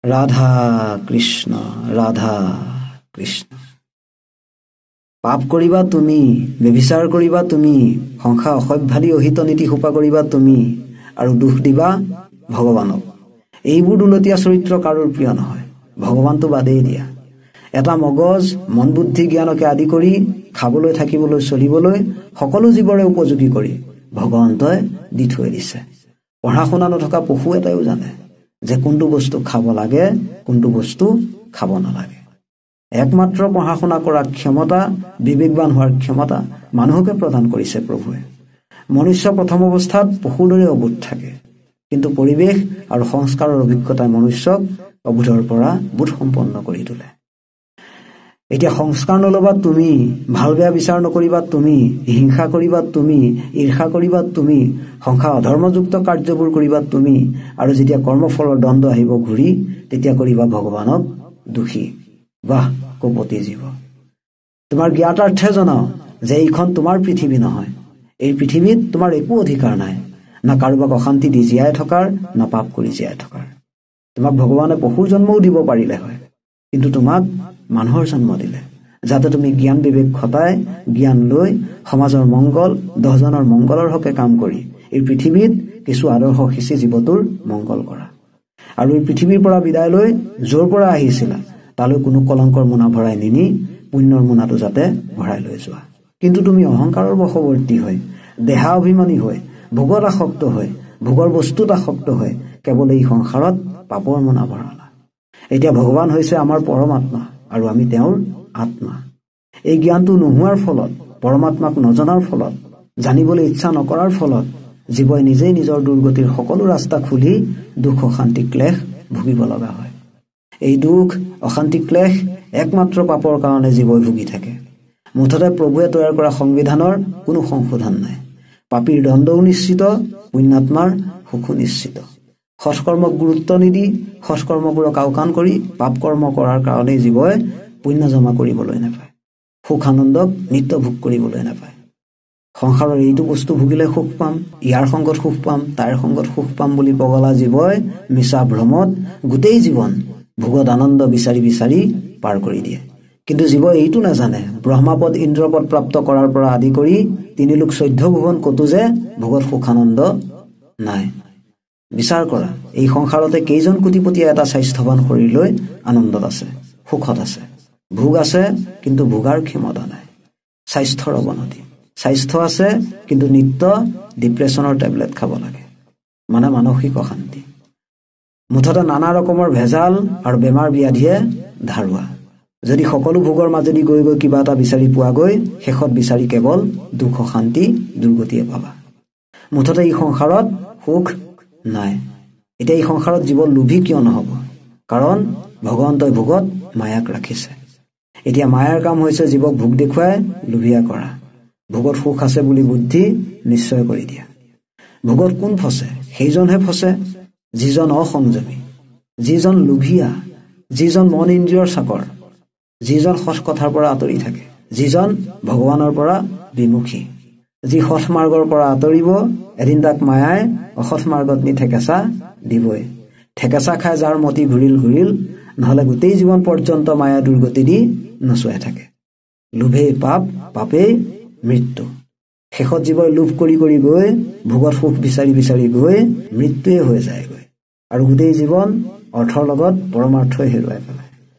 ৰাধা কৃষ্ণ ৰাধা কৃষ্ণ। পাপ কৰিবা তুমি, ব্যভিচাৰ কৰিবা তুমি, সংসাৰ অসভ্যালি অহিত নীতি সোপা কৰিবা তুমি, আৰু দুখ দিবা ভগৱানক। এইবোৰ দুলতীয়া চৰিত্ৰ কাৰোৰ প্ৰিয় নহয়, ভগৱানটো বাদেই দিয়া। এটা মগজ, মন বুদ্ধি জ্ঞানকে আদি কৰি খাবলৈ থাকিবলৈ চলিবলৈ সকলো জীৱৰে উপযোগী কৰি ভগৱন্তই দি থৈ দিছে। পঢ়া শুনা নথকা পশু এটাইও জানে যে কোনটো বস্তু খাব লাগে, কোনটো বস্তু খাব নালাগে। একমাত্ৰ পঢ়া শুনা কৰাৰ ক্ষমতা, বিবেকবান হোৱাৰ ক্ষমতা মানুহকে প্ৰদান কৰিছে প্ৰভুৱে। মনুষ্য প্ৰথম অৱস্থাত পশুৰ দৰে অবোধ থাকে, কিন্তু পৰিৱেশ আৰু সংস্কাৰৰ অভিজ্ঞতাই মনুষ্যক অবোধৰ পৰা বোধ সম্পন্ন কৰি তোলে। এতিয়া সংস্কাৰ নলবা তুমি, ভাল বেয়া বিচাৰ নকৰিবা তুমি, হিংসা কৰিবা তুমি, ঈৰ্ষা কৰিবা তুমি, সংসাৰ অধৰ্মযুক্ত কাৰ্যবোৰ কৰিবা তুমি, আৰু যেতিয়া কৰ্মফলৰ দণ্ড আহিব ঘূৰি, তেতিয়া কৰিবা ভগৱানক দোষী। বাহ কপতি জীৱ, তোমাৰ জ্ঞাতাৰ্থে জনাও যে এইখন তোমাৰ পৃথিৱী নহয়। এই পৃথিৱীত তোমাৰ একো অধিকাৰ নাই, না কাৰোবাক অশান্তি দি জীয়াই থকাৰ, না পাপ কৰি জীয়াই থকাৰ। তোমাক ভগৱানে পশুৰ জন্মও দিব পাৰিলে হয়, কিন্তু তোমাক মানুহৰ জন্ম দিলে যাতে তুমি জ্ঞান বিবেক খটাই জ্ঞান লৈ সমাজৰ মংগল, 10 জনৰ মংগলৰ হকে কাম কৰি এই পৃথিৱীত কিছু আদৰ্শ সিঁচি জীৱটোৰ মংগল কৰা। আৰু এই পৃথিৱীৰ পৰা বিদায় লৈ য'ৰ পৰা আহিছিলা তালৈ কোনো কলংকৰ মোনা ভৰাই নিনি পুণ্যৰ মোনাটো যাতে ভৰাই লৈ যোৱা। কিন্তু তুমি অহংকাৰৰ বশৱৰ্তী হৈ, দেহা অভিমানী হৈ, ভোগত আসক্ত হৈ, ভোগৰ বস্তুত আসক্ত হৈ কেৱল এই সংসাৰত পাপৰ মোনা ভৰালা। এতিয়া ভগৱান হৈছে আমাৰ পৰমাত্মা আৰু আমি তেওঁৰ আত্মা। এই জ্ঞানটো নোহোৱাৰ ফলত, পৰমাত্মাক নজনাৰ ফলত, জানিবলৈ ইচ্ছা নকৰাৰ ফলত জীৱই নিজেই নিজৰ দুৰ্গতিৰ সকলো ৰাস্তা খুলি দুখ অশান্তি ক্লেশ ভুগিব লগা হয়। এই দুখ অশান্তি ক্লেশ একমাত্ৰ পাপৰ কাৰণে জীৱই ভুগি থাকে। মুঠতে প্ৰভুৱে তৈয়াৰ কৰা সংবিধানৰ কোনো সংশোধন নাই। পাপীৰ দণ্ডও নিশ্চিত, পুণ্যাত্মাৰ সুখো নিশ্চিত। সৎকৰ্মক গুৰুত্ব নিদি সৎকৰ্মবোৰক আওকাণ কৰি পাপ কৰ্ম কৰাৰ কাৰণেই জীৱই পুণ্য জমা কৰিবলৈ নাপায়, সুখ আনন্দক নিত্য ভোগ কৰিবলৈ নাপায়। সংসাৰৰ এইটো বস্তু ভুগিলে সুখ পাম, ইয়াৰ সংগত সুখ পাম, তাইৰ সংগত সুখ পাম বুলি পগলা জীৱই মিছা ভ্ৰমত গোটেই জীৱন ভোগত আনন্দ বিচাৰি বিচাৰি পাৰ কৰি দিয়ে। কিন্তু জীৱই এইটো নাজানে ব্ৰহ্মাপদ ইন্দ্ৰপদ প্ৰাপ্ত কৰাৰ পৰা আদি কৰি 3 লোক 14 ভুৱন কতো যে ভোগত সুখ আনন্দ নাই। বিচাৰ কৰা, এই সংসাৰতে কেইজন কোটিপতীয়া এটা স্বাস্থ্যৱান শৰীৰ লৈ আনন্দত আছে, সুখত আছে। ভোগ আছে কিন্তু ভোগাৰ ক্ষমতা নাই। স্বাস্থ্যৰ অৱনতি, স্বাস্থ্য আছে কিন্তু নিত্য ডিপ্ৰেছনৰ টেবলেট খাব লাগে, মানে মানসিক অশান্তি। মুঠতে নানা ৰকমৰ ভেজাল আৰু বেমাৰ ব্যাধিয়ে ধাৰুৱা। যদি সকলো ভোগৰ মাজেদি গৈ গৈ কিবা এটা বিচাৰি পোৱাগৈ, শেষত বিচাৰি কেৱল দুখ অশান্তি দুৰ্গতিয়ে পাবা। মুঠতে এই সংসাৰত সুখ নাই। এতিয়া এই সংসাৰত জীৱ লোভী কিয় নহব? কাৰণ ভগৱন্তই ভোগত মায়াক ৰাখিছে। এতিয়া মায়াৰ কাম হৈছে জীৱক ভোগ দেখুৱাই লোভিয়া কৰা, ভোগত সুখ আছে বুলি বুদ্ধি নিশ্চয় কৰি দিয়া। ভোগত কোন ফচে? সেইজনহে ফচে যিজন অসংযমী, যিজন লোভিয়া, যিজন মন ইন্দ্ৰিয়ৰ চাকৰ, যিজন সৎ কথাৰ পৰা আঁতৰি থাকে, যিজন ভগৱানৰ পৰা বিমুখী। যি সৎ মাৰ্গৰ পৰা আঁতৰিব, এদিন তাক মায়াই অসৎ মাৰ্গত নি ঠেকেচা দিবই। ঠেকেচা খাই যাৰ মতি ঘূৰিল ঘূৰিল, নহলে গোটেই জীৱন পৰ্যন্ত মায়া দুৰ্গতি দি নচুৱাই থাকে। লোভেই পাপ, পাপেই মৃত্যু। শেষত জীৱই লোভ কৰি কৰি গৈ ভোগত সুখ বিচাৰি বিচাৰি গৈ মৃত্যুৱে হৈ যায়গৈ, আৰু গোটেই জীৱন অৰ্থৰ লগত পৰমাৰ্থই হেৰুৱাই পেলায়।